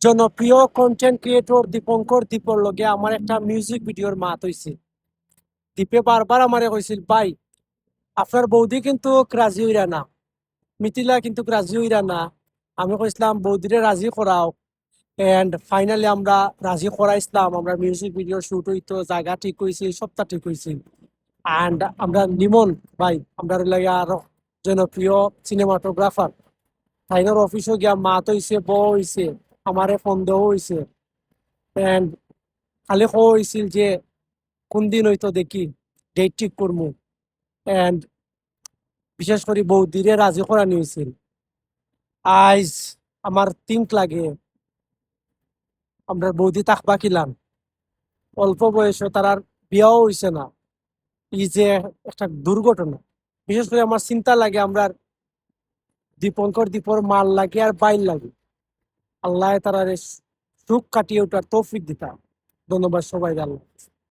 জনপ্রিয় content creator Dipankar দীপর লগে আমার একটা মিউজিক ভিডিওর মাত হইছে। দীপে বারবার আমারে কইছিল, ভাই আপনার বৌদি কিন্তু রাজি হইরা না, মিথিলা কিন্তু রাজি হইরা না। আমি কইছিলাম বৌদিরে রাজি করাও, এন্ড ফাইনালি আমরা রাজি করাইছিলাম। আমরা মিউজিক ভিডিও শুট হইতো, জায়গা ঠিক হয়েছে, সবটা ঠিক হয়েছে। অ্যান্ড আমরা নিমন ভাই, আমরা লাগে আরো জনপ্রিয় সিনেমাটোগ্রাফার টাইগার অফিসও গিয়া মাত হইছে, বউ হইছে, আমারে ফোন দেওয়া হইছে। এন্ড খালি হইছিল যে কোন দিন হইতো দেখি ডেট ঠিক করবো। এন্ড বিশেষ করে বৌদিরে রাজি করা নিয়েছিল। আইজ আমার থিঙ্ক লাগে আমরা বৌদি তাকবা কিলাম, অল্প বয়সে তার বিয়াও হইছে না। এই যে একটা দুর্ঘটনা, বিশেষ করে আমার চিন্তা লাগে আমরা দীপঙ্কর দীপর মাল লাগে আর বাইল লাগে। আল্লাহ তারা সুখ কাটিয়ে ওঠার তৌফিক দিতা। ধন্যবাদ সবাই। আল্লাহ।